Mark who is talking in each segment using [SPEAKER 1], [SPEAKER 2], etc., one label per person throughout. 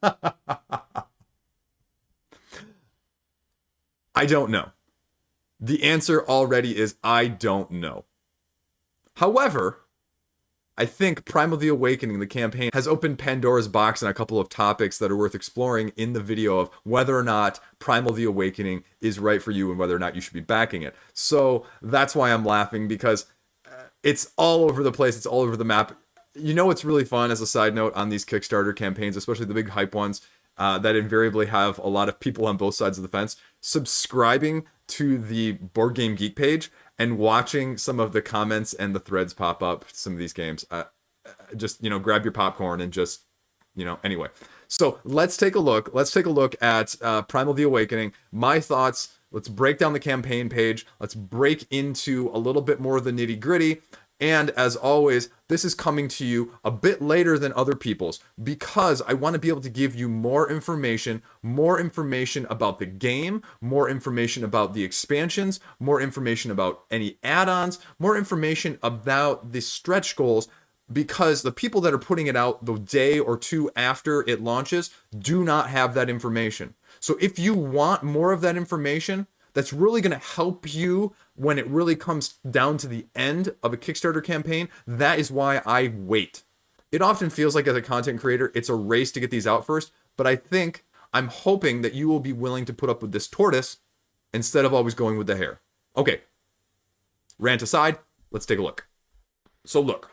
[SPEAKER 1] I don't know. The answer already is I don't know. However, I think Primal the Awakening, the campaign, has opened Pandora's box on a couple of topics that are worth exploring in the video of whether or not Primal the Awakening is right for you and whether or not you should be backing it. So that's why I'm laughing, because it's all over the place. It's all over the map. You know what's really fun, as a side note, on these Kickstarter campaigns, especially the big hype ones, that invariably have a lot of people on both sides of the fence, subscribing to the Board Game Geek page and watching some of the comments and the threads pop up, some of these games. Just, grab your popcorn and just, anyway. So let's take a look. Let's take a look at Primal the Awakening. My thoughts. Let's break down the campaign page. Let's break into a little bit more of the nitty gritty. And as always, this is coming to you a bit later than other people's, because I want to be able to give you more information about the game, more information about the expansions, more information about any add-ons, more information about the stretch goals, because the people that are putting it out the day or two after it launches do not have that information. So if you want more of that information, that's really going to help you when it really comes down to the end of a Kickstarter campaign. That is why I wait. It often feels like, as a content creator, it's a race to get these out first, but I'm hoping that you will be willing to put up with this tortoise instead of always going with the hare. Okay, rant aside, let's take a look. So look,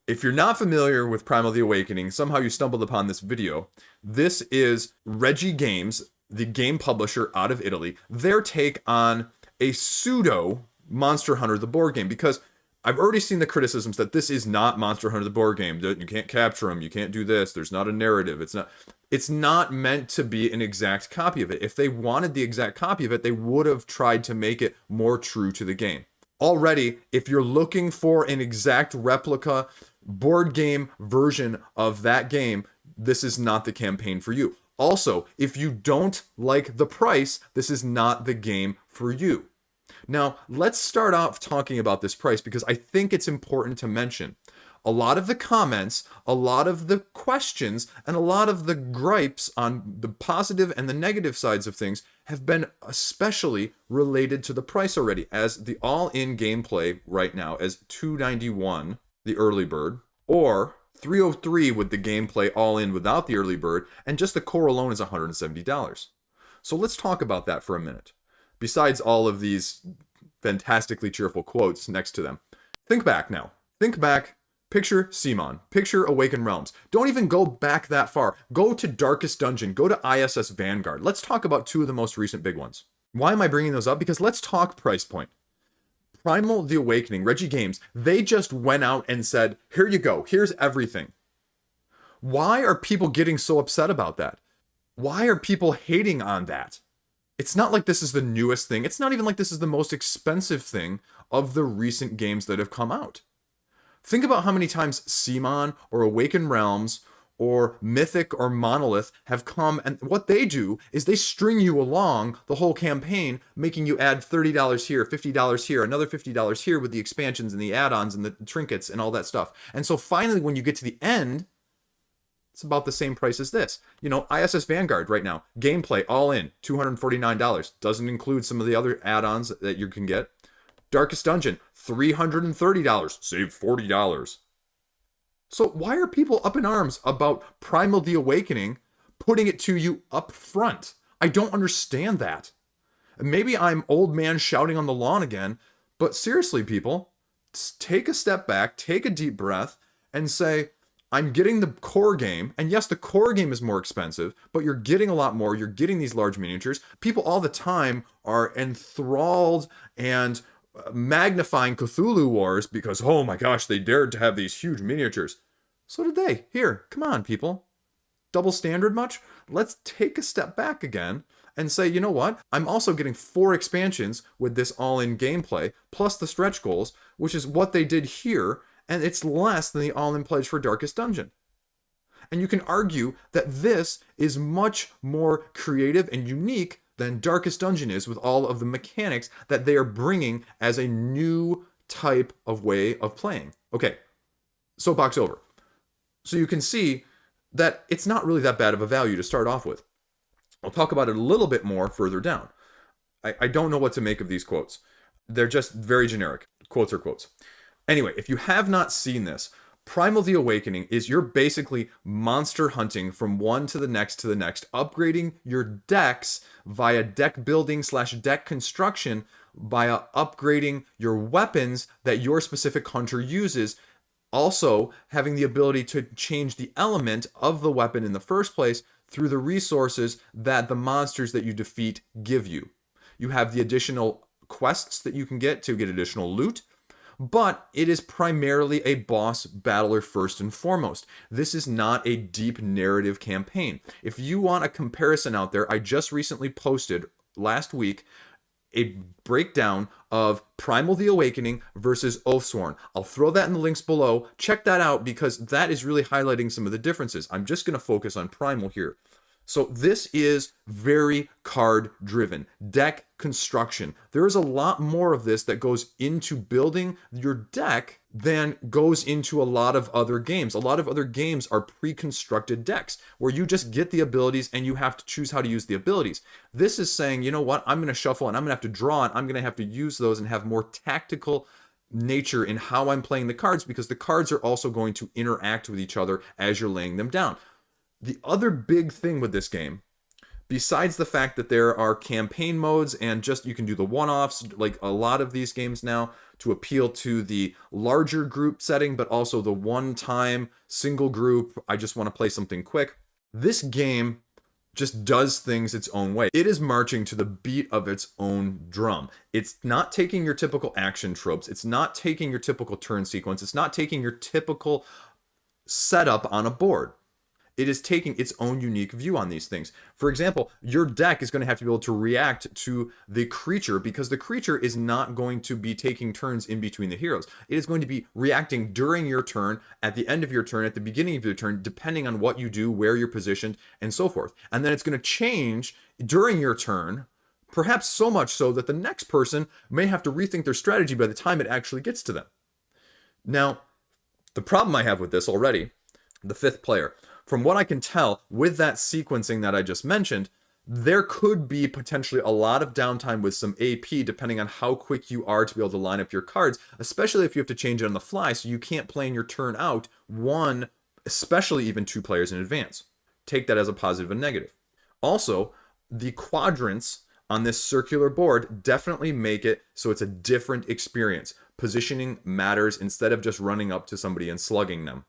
[SPEAKER 1] if you're not familiar with Primal the Awakening, somehow you stumbled upon this video. This is Reggie Games, the game publisher out of Italy, their take on a pseudo Monster Hunter the board game, because I've already seen the criticisms that this is not Monster Hunter the board game. You can't capture them, you can't do this, there's not a narrative, it's not meant to be an exact copy of it. If they wanted the exact copy of it, they would have tried to make it more true to the game. Already, if you're looking for an exact replica board game version of that game, this is not the campaign for you. Also, if you don't like the price, this is not the game for you. Now, let's start off talking about this price, because I think it's important to mention. A lot of the comments, a lot of the questions, and a lot of the gripes on the positive and the negative sides of things have been especially related to the price already, as the all-in gameplay right now is $291, the early bird, or $303 with the gameplay all in without the early bird, and just the core alone is $170. So let's talk about that for a minute. Besides all of these fantastically cheerful quotes next to them. Think back now. Think back. Picture Simon. Picture Awakened Realms. Don't even go back that far. Go to Darkest Dungeon. Go to ISS Vanguard. Let's talk about two of the most recent big ones. Why am I bringing those up? Because let's talk price point. Primal the Awakening, Reggie Games, they just went out and said, here you go, here's everything. Why are people getting so upset about that? Why are people hating on that? It's not like this is the newest thing. It's not even like this is the most expensive thing of the recent games that have come out. Think about how many times Simon or Awakened Realms or Mythic or Monolith have come, and what they do is they string you along the whole campaign, making you add $30 here, $50 here, another $50 here with the expansions and the add-ons and the trinkets and all that stuff. And so finally, when you get to the end, it's about the same price as this. ISS Vanguard right now, gameplay all in, $249. Doesn't include some of the other add-ons that you can get. Darkest Dungeon, $330. Save $40. So why are people up in arms about Primal the Awakening putting it to you up front? I don't understand that. Maybe I'm old man shouting on the lawn again, but seriously, people, take a step back, take a deep breath, and say, I'm getting the core game, and yes, the core game is more expensive, but you're getting a lot more, you're getting these large miniatures. People all the time are enthralled and magnifying Cthulhu Wars because, oh my gosh, they dared to have these huge miniatures. So did they. Here, come on, people. Double standard much? Let's take a step back again and say, you know what? I'm also getting 4 expansions with this all-in gameplay, plus the stretch goals, which is what they did here, and it's less than the all-in pledge for Darkest Dungeon. And you can argue that this is much more creative and unique than Darkest Dungeon is, with all of the mechanics that they are bringing as a new type of way of playing. Okay, soapbox over. So you can see that it's not really that bad of a value to start off with. I'll talk about it a little bit more further down. I don't know what to make of these quotes. They're just very generic. Quotes are quotes. Anyway, if you have not seen this, Primal the Awakening is you're basically monster hunting from one to the next, upgrading your decks via deck building / deck construction, via upgrading your weapons that your specific hunter uses. Also, having the ability to change the element of the weapon in the first place through the resources that the monsters that you defeat give you. You have the additional quests that you can get to get additional loot, but it is primarily a boss battler first and foremost. This is not a deep narrative campaign. If you want a comparison out there, I just recently posted last week a breakdown of Primal the Awakening versus Oathsworn. I'll throw that in the links below. Check that out because that is really highlighting some of the differences. I'm just going to focus on Primal here. So this is very card driven, deck construction. There is a lot more of this that goes into building your deck than goes into a lot of other games. A lot of other games are pre-constructed decks where you just get the abilities and you have to choose how to use the abilities. This is saying, you know what, I'm going to shuffle and I'm going to have to draw and I'm going to have to use those and have more tactical nature in how I'm playing the cards because the cards are also going to interact with each other as you're laying them down. The other big thing with this game, besides the fact that there are campaign modes and just you can do the one-offs, like a lot of these games now, to appeal to the larger group setting, but also the one-time single group, I just want to play something quick. This game just does things its own way. It is marching to the beat of its own drum. It's not taking your typical action tropes. It's not taking your typical turn sequence. It's not taking your typical setup on a board. It is taking its own unique view on these things. For example, your deck is going to have to be able to react to the creature because the creature is not going to be taking turns in between the heroes. It is going to be reacting during your turn, at the end of your turn, at the beginning of your turn, depending on what you do, where you're positioned, and so forth. And then it's going to change during your turn, perhaps so much so that the next person may have to rethink their strategy by the time it actually gets to them. Now, the problem I have with this already, the fifth player, from what I can tell, with that sequencing that I just mentioned, there could be potentially a lot of downtime with some AP depending on how quick you are to be able to line up your cards, especially if you have to change it on the fly, so you can't plan your turn out one, especially even two players in advance. Take that as a positive and negative. Also, the quadrants on this circular board definitely make it so it's a different experience. Positioning matters instead of just running up to somebody and slugging them.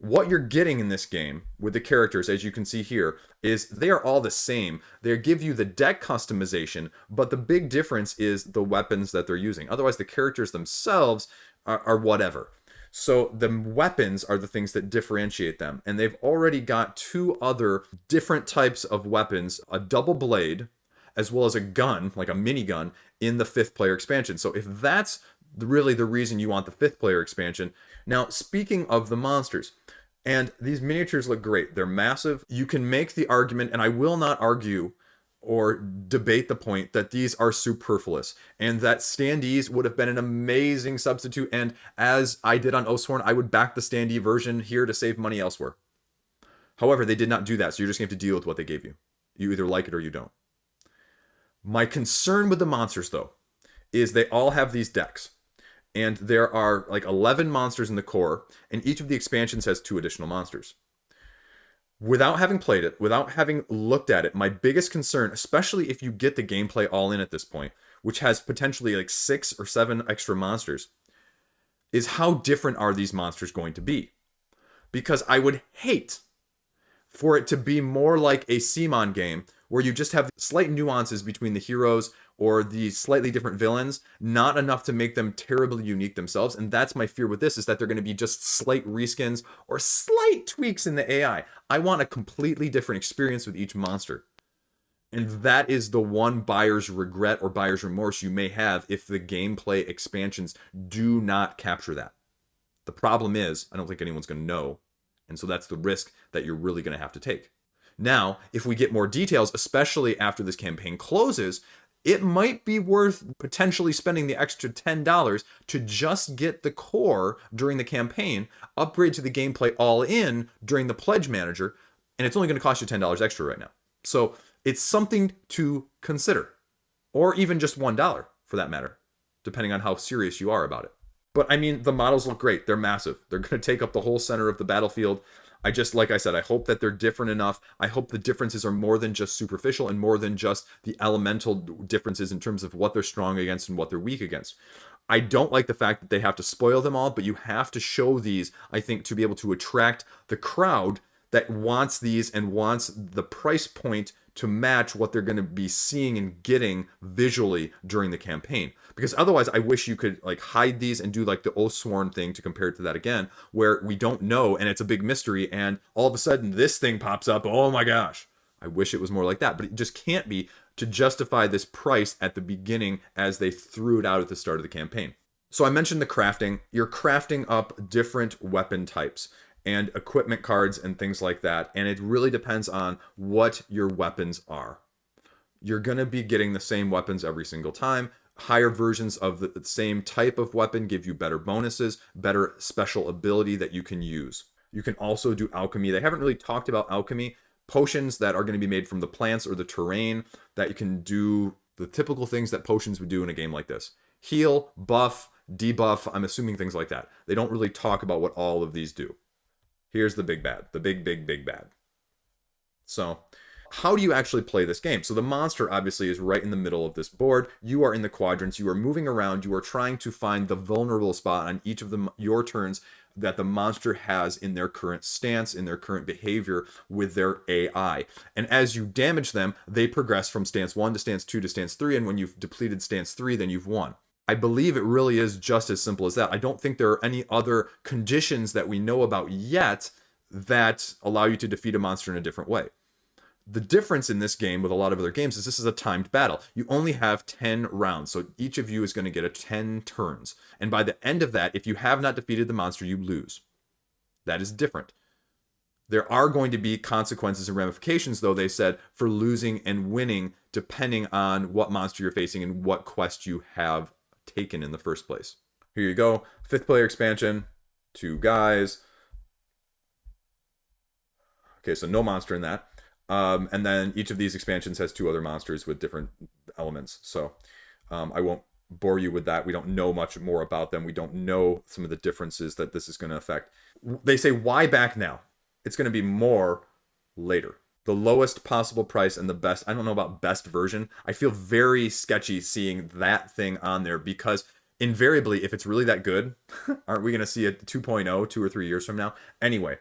[SPEAKER 1] What you're getting in this game with the characters, as you can see here, is they are all the same. They give you the deck customization, but the big difference is the weapons that they're using. Otherwise, the characters themselves are whatever. So the weapons are the things that differentiate them. And they've already got two other different types of weapons, a double blade, as well as a gun, like a minigun, in the fifth player expansion. So if that's really the reason you want the fifth player expansion. Now, speaking of the monsters, and these miniatures look great. They're massive. You can make the argument, and I will not argue or debate the point that these are superfluous and that standees would have been an amazing substitute. And as I did on Oathsworn, I would back the standee version here to save money elsewhere. However, they did not do that, so you're just going to have to deal with what they gave you. You either like it or you don't. My concern with the monsters, though, is they all have these decks. And there are like 11 monsters in the core, and each of the expansions has 2 additional monsters. Without having played it, without having looked at it, my biggest concern, especially if you get the gameplay all in at this point, which has potentially like 6 or 7 extra monsters, is how different are these monsters going to be? Because I would hate for it to be more like a CMON game where you just have slight nuances between the heroes or the slightly different villains, not enough to make them terribly unique themselves. And that's my fear with this, is that they're going to be just slight reskins or slight tweaks in the AI. I want a completely different experience with each monster. And that is the one buyer's regret or buyer's remorse you may have if the gameplay expansions do not capture that. The problem is, I don't think anyone's going to know. And so that's the risk that you're really going to have to take. Now, if we get more details, especially after this campaign closes, it might be worth potentially spending the extra $10 to just get the core during the campaign, upgrade to the gameplay all in during the pledge manager, and it's only going to cost you $10 extra right now. So it's something to consider, or even just $1 for that matter, depending on how serious you are about it. But I mean, the models look great. They're massive. They're going to take up the whole center of the battlefield. Like I said, I hope that they're different enough. I hope the differences are more than just superficial and more than just the elemental differences in terms of what they're strong against and what they're weak against. I don't like the fact that they have to spoil them all, but you have to show these, I think, to be able to attract the crowd that wants these and wants the price point to match what they're going to be seeing and getting visually during the campaign. Because otherwise, I wish you could like hide these and do like the Oathsworn thing to compare it to that again, where we don't know and it's a big mystery, and all of a sudden this thing pops up. Oh my gosh. I wish it was more like that, but it just can't be to justify this price at the beginning as they threw it out at the start of the campaign. So I mentioned the crafting. You're crafting up different weapon types and equipment cards and things like that. And it really depends on what your weapons are. You're going to be getting the same weapons every single time. Higher versions of the same type of weapon give you better bonuses, better special ability that you can use. You can also do alchemy. They haven't really talked about alchemy. Potions that are going to be made from the plants or the terrain that you can do the typical things that potions would do in a game like this. Heal, buff, debuff, I'm assuming things like that. They don't really talk about what all of these do. Here's the big bad, the big bad. So how do you actually play this game? So the monster obviously is right in the middle of this board. You are in the quadrants. You are moving around. You are trying to find the vulnerable spot on each of your turns that the monster has in their current stance, in their current behavior with their AI. And as you damage them, they progress from stance 1 to stance 2 to stance 3. And when you've depleted stance 3, then you've won. I believe it really is just as simple as that. I don't think there are any other conditions that we know about yet that allow you to defeat a monster in a different way. The difference in this game with a lot of other games is this is a timed battle. You only have 10 rounds, so each of you is going to get 10 turns. And by the end of that, if you have not defeated the monster, you lose. That is different. There are going to be consequences and ramifications, though, they said, for losing and winning, depending on what monster you're facing and what quest you have taken in the first place. Here you go. 5th player expansion, 2 guys. Okay, so no monster in that. And then each of these expansions has 2 other monsters with different elements. So I won't bore you with that. We don't know much more about them. We don't know some of the differences that this is going to affect. They say, why back now? It's going to be more later. The lowest possible price and the best. I don't know about best version. I feel very sketchy seeing that thing on there because invariably, if it's really that good, aren't we going to see a 2.0 2 or 3 years from now? Anyway,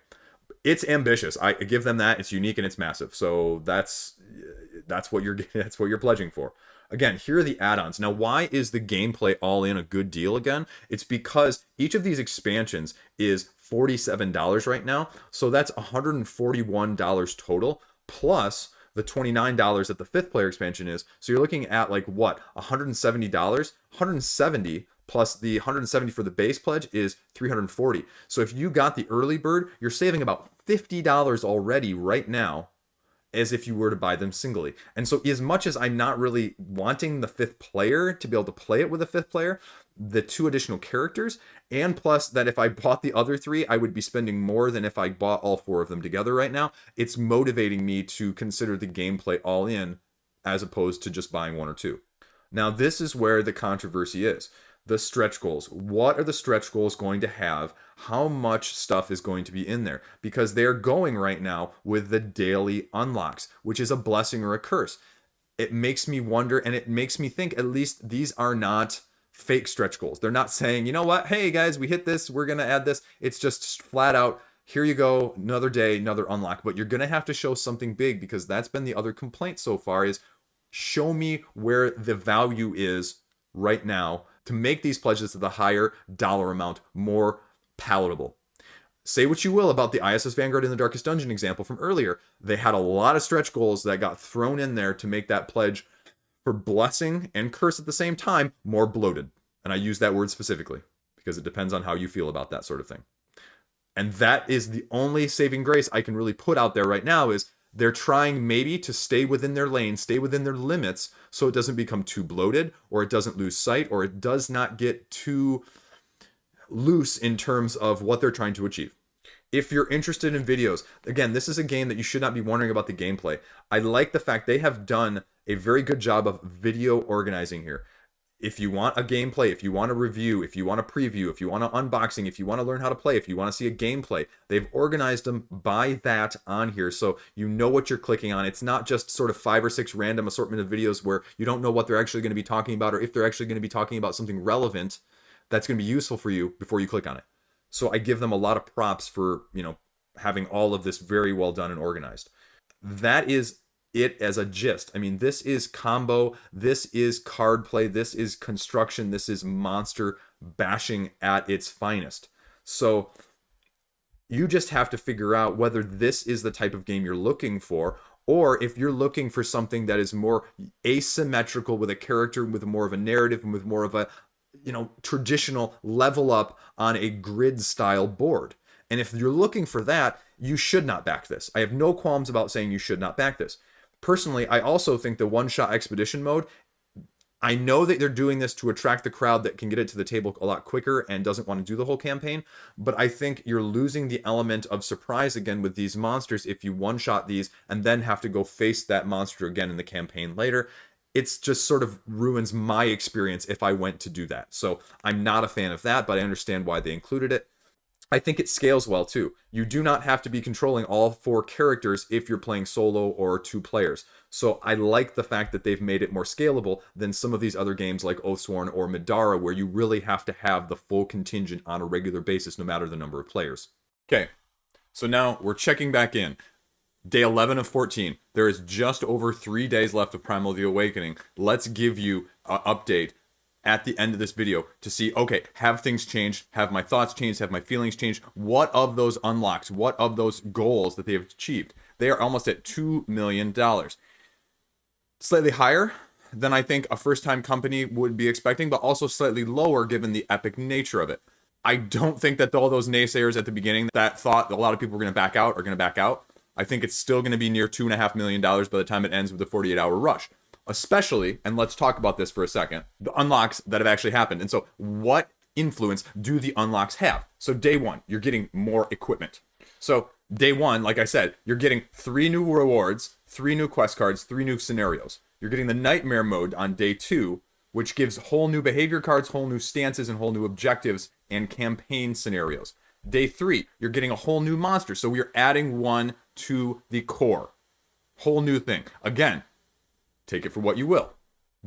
[SPEAKER 1] it's ambitious. I give them that. It's unique and it's massive. So that's what you're pledging for. Again, here are the add-ons. Now, why is the gameplay all in a good deal again? It's because each of these expansions is $47 right now. So that's $141 total plus the $29 that the 5th player expansion is. So you're looking at like what? $170? $170 plus the $170 for the base pledge is $340. So if you got the early bird, you're saving about $50 already right now as if you were to buy them singly. And so as much as I'm not really wanting the 5th player to be able to play it with a 5th player, the 2 additional characters, and plus that if I bought the other 3, I would be spending more than if I bought all 4 of them together right now. It's motivating me to consider the gameplay all in as opposed to just buying 1 or 2. Now, this is where the controversy is. The stretch goals. What are the stretch goals going to have? How much stuff is going to be in there? Because they're going right now with the daily unlocks, which is a blessing or a curse. It makes me wonder, and it makes me think at least these are not fake stretch goals. They're not saying, you know what, hey guys, we hit this, we're going to add this. It's just flat out, here you go, another day, another unlock. But you're going to have to show something big because that's been the other complaint so far is show me where the value is right now to make these pledges to the higher dollar amount more palatable. Say what you will about the ISS Vanguard in the Darkest Dungeon example from earlier. They had a lot of stretch goals that got thrown in there to make that pledge for blessing and curse at the same time more bloated. And I use that word specifically because it depends on how you feel about that sort of thing. And that is the only saving grace I can really put out there right now is They're trying maybe to stay within their lane, stay within their limits, so it doesn't become too bloated, or it doesn't lose sight, or it does not get too loose in terms of what they're trying to achieve. If you're interested in videos, again, this is a game that you should not be wondering about the gameplay. I like the fact they have done a very good job of video organizing here. If you want a gameplay, if you want a review, if you want a preview, if you want an unboxing, if you want to learn how to play, if you want to see a gameplay, they've organized them by that on here so you know what you're clicking on. It's not just sort of 5 or 6 random assortment of videos where you don't know what they're actually going to be talking about, or if they're actually going to be talking about something relevant that's going to be useful for you before you click on it. So I give them a lot of props for, having all of this very well done and organized. That is it as a gist. I mean, this is combo, this is card play, this is construction, this is monster bashing at its finest. So you just have to figure out whether this is the type of game you're looking for, or if you're looking for something that is more asymmetrical, with a character, with more of a narrative, and with more of a traditional level up on a grid style board. And if you're looking for that, you should not back this. I have no qualms about saying you should not back this. Personally, I also think the one-shot expedition mode, I know that they're doing this to attract the crowd that can get it to the table a lot quicker and doesn't want to do the whole campaign, but I think you're losing the element of surprise again with these monsters if you one-shot these and then have to go face that monster again in the campaign later. It's just sort of ruins my experience if I went to do that. So I'm not a fan of that, but I understand why they included it. I think it scales well too. You do not have to be controlling all 4 characters if you're playing solo or 2 players. So I like the fact that they've made it more scalable than some of these other games like Oathsworn or Midara, where you really have to have the full contingent on a regular basis no matter the number of players. Okay, so now we're checking back in. Day 11 of 14. There is just over 3 days left of Primal the Awakening. Let's give you an update at the end of this video to see, okay, have things changed? Have my thoughts changed? Have my feelings changed? What of those unlocks? What of those goals that they have achieved? They are almost at $2 million. Slightly higher than I think a first-time company would be expecting, but also slightly lower given the epic nature of it. I don't think that all those naysayers at the beginning that thought that a lot of people were going to back out are going to back out. I think it's still going to be near $2.5 million by the time it ends with the 48-hour rush. Especially, and let's talk about this for a second, the unlocks that have actually happened. And so what influence do the unlocks have? So day 1, you're getting more equipment. So day 1, like I said, you're getting 3 new rewards, 3 new quest cards, 3 new scenarios. You're getting the nightmare mode on day 2, which gives whole new behavior cards, whole new stances, and whole new objectives and campaign scenarios. Day 3, you're getting a whole new monster. So we're adding 1 to the core. Whole new thing. Again, take it for what you will.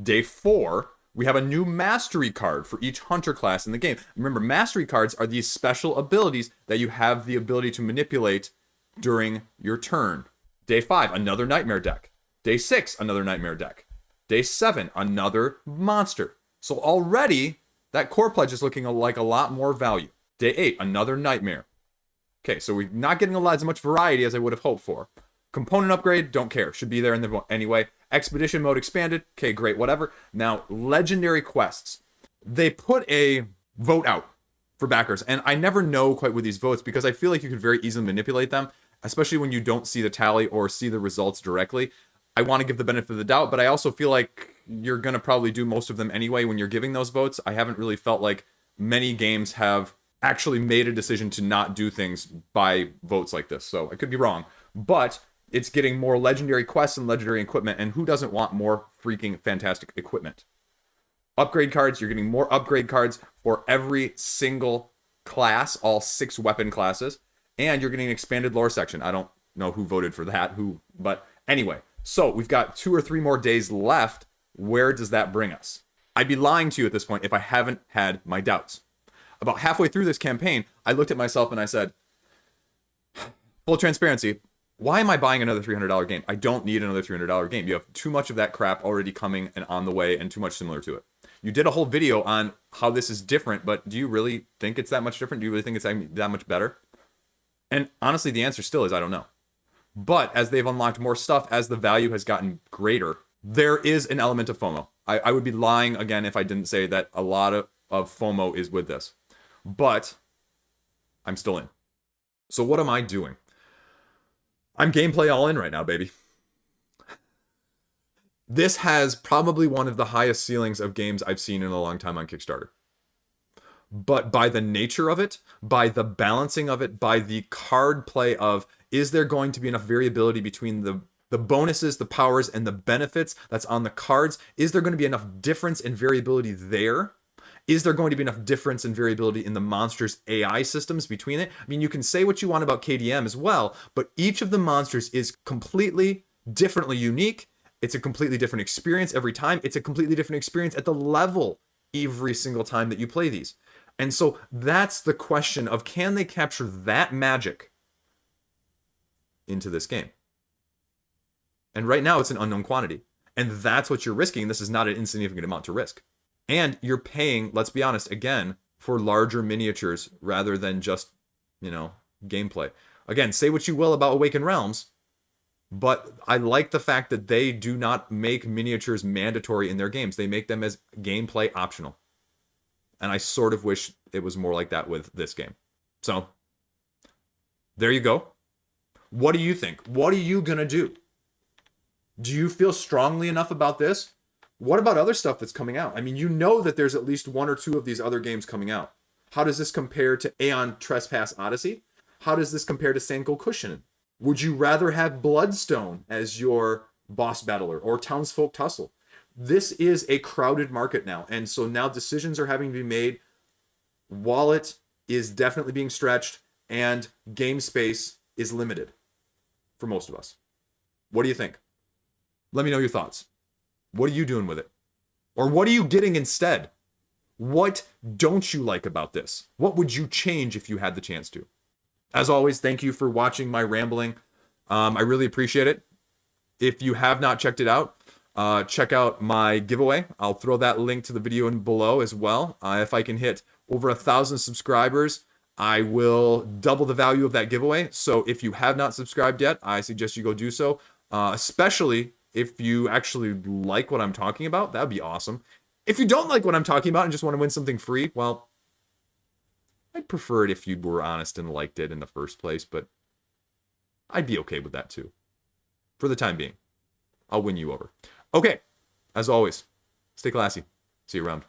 [SPEAKER 1] Day 4, we have a new mastery card for each hunter class in the game. Remember, mastery cards are these special abilities that you have the ability to manipulate during your turn. Day 5, another nightmare deck. Day 6, another nightmare deck. Day 7, another monster. So already, that core pledge is looking like a lot more value. Day 8, another nightmare. Okay, so we're not getting as much variety as I would have hoped for. Component upgrade, don't care. Should be there in the anyway. Expedition mode expanded. Okay, great, whatever. Now, legendary quests. They put a vote out for backers, and I never know quite with these votes because I feel like you could very easily manipulate them, especially when you don't see the tally or see the results directly. I want to give the benefit of the doubt, but I also feel like you're going to probably do most of them anyway when you're giving those votes. I haven't really felt like many games have actually made a decision to not do things by votes like this, so I could be wrong. But it's getting more legendary quests and legendary equipment, and who doesn't want more freaking fantastic equipment? Upgrade cards, you're getting more upgrade cards for every single class, all 6 weapon classes, and you're getting an expanded lore section. I don't know who voted for that, but anyway. So we've got 2 or 3 more days left. Where does that bring us? I'd be lying to you at this point if I haven't had my doubts. About halfway through this campaign, I looked at myself and I said, full transparency, why am I buying another $300 game? I don't need another $300 game. You have too much of that crap already coming and on the way and too much similar to it. You did a whole video on how this is different, but do you really think it's that much different? Do you really think it's that much better? And honestly, the answer still is I don't know. But as they've unlocked more stuff, as the value has gotten greater, there is an element of FOMO. I would be lying again if I didn't say that a lot of FOMO is with this. But I'm still in. So what am I doing? I'm gameplay all in right now, baby. This has probably one of the highest ceilings of games I've seen in a long time on Kickstarter. But by the nature of it, by the balancing of it, by the card play of, is there going to be enough variability between the bonuses, the powers, and the benefits that's on the cards? Is there going to be enough difference and variability there? Is there going to be enough difference and variability in the monsters' AI systems between it? I mean, you can say what you want about KDM as well, but each of the monsters is completely differently unique. It's a completely different experience every time. It's a completely different experience at the level every single time that you play these. And so that's the question of, can they capture that magic into this game? And right now it's an unknown quantity. And that's what you're risking. This is not an insignificant amount to risk. And you're paying, let's be honest, again, for larger miniatures rather than just, gameplay. Again, say what you will about Awakened Realms, but I like the fact that they do not make miniatures mandatory in their games. They make them as gameplay optional. And I sort of wish it was more like that with this game. So, there you go. What do you think? What are you going to do? Do you feel strongly enough about this? What about other stuff that's coming out? I mean, you know that there's at least one or two of these other games coming out. How does this compare to Aeon Trespass Odyssey? How does this compare to Sanko Cushion? Would you rather have Bloodstone as your boss battler or Townsfolk Tussle? This is a crowded market now, and so now decisions are having to be made. Wallet is definitely being stretched, and game space is limited for most of us. What do you think? Let me know your thoughts. What are you doing with it? Or what are you getting instead? What don't you like about this? What would you change if you had the chance to? As always, thank you for watching my rambling. I really appreciate it. If you have not checked it out, check out my giveaway. I'll throw that link to the video in below as well. If I can hit over 1,000 subscribers, I will double the value of that giveaway. So if you have not subscribed yet, I suggest you go do so. Especially if you actually like what I'm talking about, that would be awesome. If you don't like what I'm talking about and just want to win something free, well, I'd prefer it if you were honest and liked it in the first place, but I'd be okay with that too. For the time being, I'll win you over. Okay, as always, stay classy. See you around.